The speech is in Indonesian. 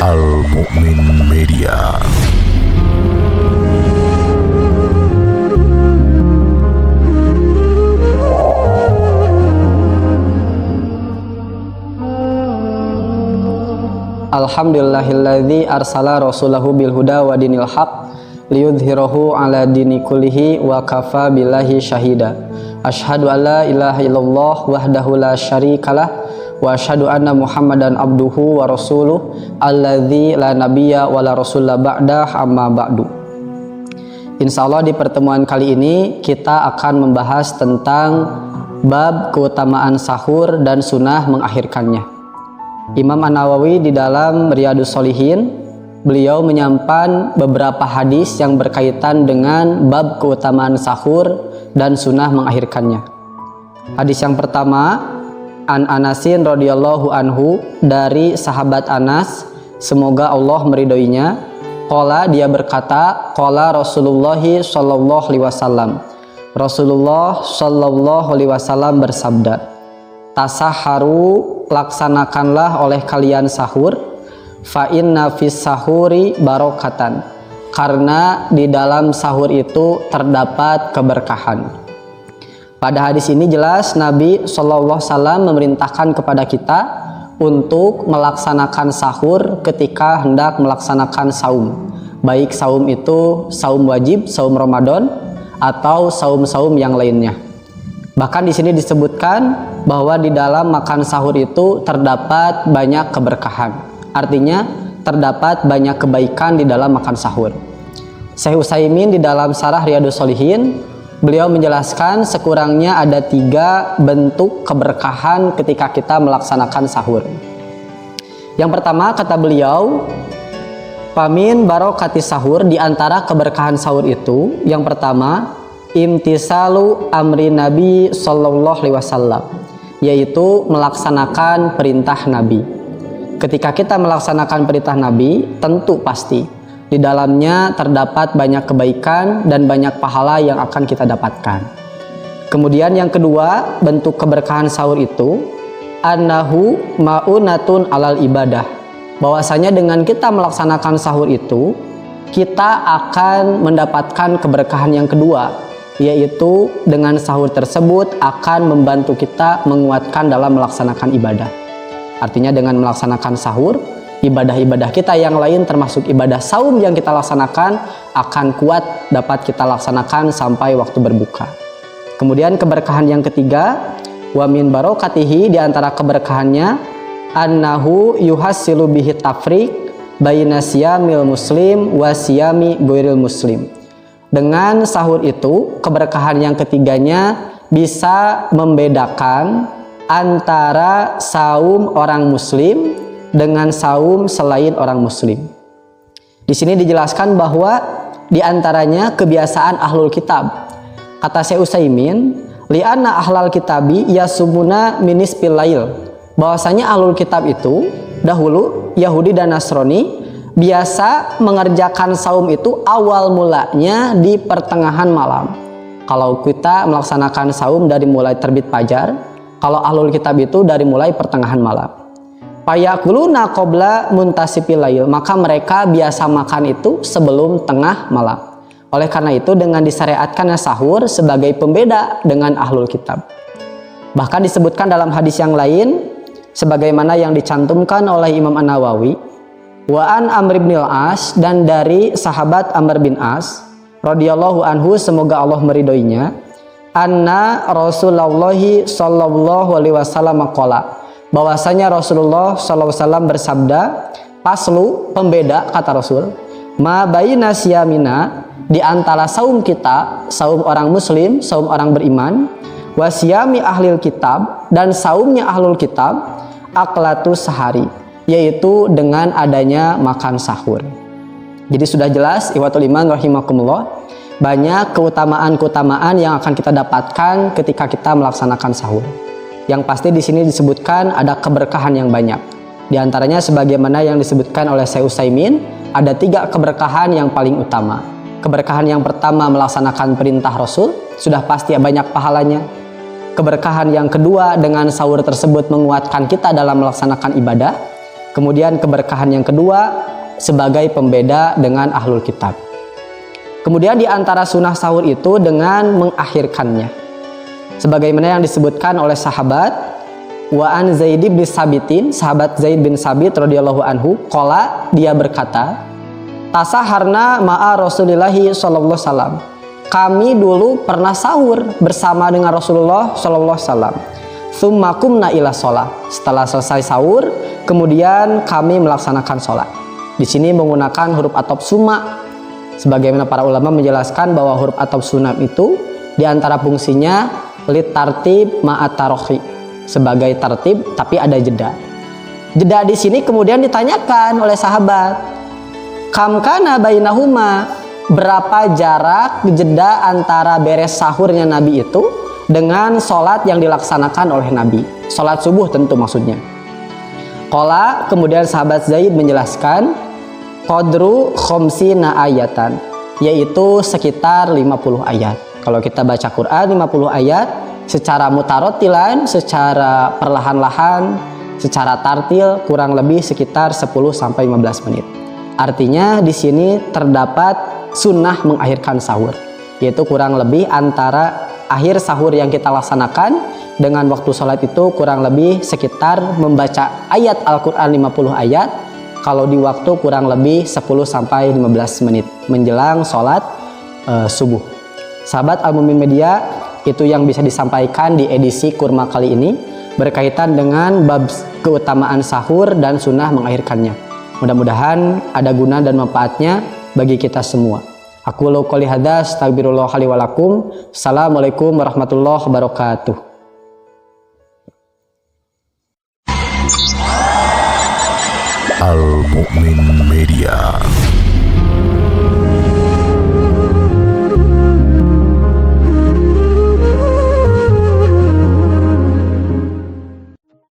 Al-Mu'min Media. Alhamdulillahilladzi arsala rasulahu bil huda wa dinil haq liyudhhirahu ala dini kullihi wa kafa billahi syahida. Asyhadu an la ilaha illallah wahdahu la syarikalah wa asyhadu anna Muhammadan abduhu wa rasuluh alladzi la nabiyya wa la rasula ba'dah amma ba'du. Insyaallah di pertemuan kali ini kita akan membahas tentang bab keutamaan sahur dan sunnah mengakhirkannya. Imam An-Nawawi di dalam Riyadhus Shalihin, beliau menyampaikan beberapa hadis yang berkaitan dengan bab keutamaan sahur dan sunnah mengakhirkannya. Hadis yang pertama, An Anasin radhiyallahu anhu, dari sahabat Anas, semoga Allah meridhoinya. Qala, dia berkata, qala Rasulullah sallallahu alaihi wasallam. Rasulullah sallallahu alaihi wasallam bersabda, tasaharu, laksanakanlah oleh kalian sahur, fa inna fis sahuri barokatan, karena di dalam sahur itu terdapat keberkahan. Pada hadis ini jelas Nabi SAW memerintahkan kepada kita untuk melaksanakan sahur ketika hendak melaksanakan saum, baik saum itu saum wajib, saum Ramadan, atau saum-saum yang lainnya. Bahkan di sini disebutkan bahwa di dalam makan sahur itu terdapat banyak keberkahan. Artinya terdapat banyak kebaikan di dalam makan sahur. Syekh Utsaimin di dalam Syarah Riyadhus Shalihin, beliau menjelaskan sekurangnya ada 3 bentuk keberkahan ketika kita melaksanakan sahur. Yang pertama, kata beliau, pamin barokati sahur, di antara keberkahan sahur itu, yang pertama, imtisalu amri Nabi sallallahu alaihi wasallam, yaitu melaksanakan perintah Nabi. Ketika kita melaksanakan perintah Nabi, tentu pasti di dalamnya terdapat banyak kebaikan dan banyak pahala yang akan kita dapatkan. Kemudian yang kedua, bentuk keberkahan sahur itu annahu ma'unatun alal ibadah, bahwasanya dengan kita melaksanakan sahur itu kita akan mendapatkan keberkahan yang kedua, yaitu dengan sahur tersebut akan membantu kita menguatkan dalam melaksanakan ibadah. Artinya dengan melaksanakan sahur, ibadah-ibadah kita yang lain termasuk ibadah saum yang kita laksanakan akan kuat dapat kita laksanakan sampai waktu berbuka. Kemudian keberkahan yang ketiga, wa min barokatihi, di antara keberkahannya annahu yuhassilu bihi tafriq baina siyamil muslim wa siyami ghairil muslim. Dengan sahur itu, keberkahan yang ketiganya bisa membedakan antara saum orang muslim dengan saum selain orang muslim. Di sini dijelaskan bahwa di antaranya kebiasaan ahlul kitab. Kata Syekh Utsaimin, li'anna ahlal kitabi yasumuna minisbil lail, bahwasanya ahlul kitab itu dahulu Yahudi dan Nasrani biasa mengerjakan saum itu awal mulanya di pertengahan malam. Kalau kita melaksanakan saum dari mulai terbit fajar, kalau ahlul kitab itu dari mulai pertengahan malam. Fayakuluna qabla muntasifil lail, maka mereka biasa makan itu sebelum tengah malam. Oleh karena itu dengan disyariatkannya sahur sebagai pembeda dengan ahlul kitab. Bahkan disebutkan dalam hadis yang lain sebagaimana yang dicantumkan oleh Imam An-Nawawi, wa an Amr bin Al-As, dan dari sahabat Amr bin As radhiyallahu anhu, semoga Allah meridhoinya, anna Rasulullah sallallahu alaihi wasallam qala, bahwasanya Rasulullah sallallahu alaihi wasallam bersabda, paslu, pembeda, kata Rasul, ma baina siyamina, di antara saum kita, saum orang muslim, saum orang beriman, wa siyami ahlil kitab, dan saumnya ahlul kitab, aklatu sahari, yaitu dengan adanya makan sahur. Jadi sudah jelas ikhwatul iman rahimakumullah, banyak keutamaan-keutamaan yang akan kita dapatkan ketika kita melaksanakan sahur. Yang pasti di sini disebutkan ada keberkahan yang banyak. Di antaranya sebagaimana yang disebutkan oleh Syekh Utsaimin, ada 3 keberkahan yang paling utama. Keberkahan yang pertama melaksanakan perintah Rasul, sudah pasti banyak pahalanya. Keberkahan yang kedua, dengan sahur tersebut menguatkan kita dalam melaksanakan ibadah. Kemudian keberkahan yang kedua sebagai pembeda dengan ahlul kitab. Kemudian di antara sunnah sahur itu dengan mengakhirkannya. Sebagaimana yang disebutkan oleh sahabat wa an Zaid bin Sabitin, sahabat Zaid bin Sabit radhiyallahu anhu, qala, dia berkata, tasaharna ma'a Rasulillahi sallallahu alaihi wasallam. Kami dulu pernah sahur bersama dengan Rasulullah sallallahu alaihi wasallam. Tsumma qumna ila shalah. Setelah selesai sahur, kemudian kami melaksanakan sholat. Di sini menggunakan huruf atop summa. Sebagaimana para ulama menjelaskan bahwa huruf atop sunam itu di antara fungsinya lit tartib ma'at tarohi, sebagai tertib tapi ada jeda. Jeda di sini kemudian ditanyakan oleh sahabat, kam kana bainahuma, berapa jarak jeda antara beres sahurnya Nabi itu dengan sholat yang dilaksanakan oleh Nabi, sholat subuh tentu maksudnya. Qala, kemudian sahabat Zaid menjelaskan, qadru khomsina ayatan, yaitu sekitar 50 ayat. Kalau kita baca Quran 50 ayat secara mutarotilan, secara perlahan-lahan, secara tartil kurang lebih sekitar 10-15 menit. Artinya di sini terdapat sunnah mengakhirkan sahur, yaitu kurang lebih antara akhir sahur yang kita laksanakan dengan waktu sholat itu kurang lebih sekitar membaca ayat Al-Quran 50 ayat, kalau di waktu kurang lebih 10-15 menit menjelang sholat subuh. Sahabat Al-Mumin Media, itu yang bisa disampaikan di edisi Kurma kali ini berkaitan dengan bab keutamaan sahur dan sunnah mengakhirkannya. Mudah-mudahan ada guna dan manfaatnya bagi kita semua. Aku qouli hadza, astagfirullah li wa lakum. Assalamualaikum warahmatullahi wabarakatuh. Al Mukmin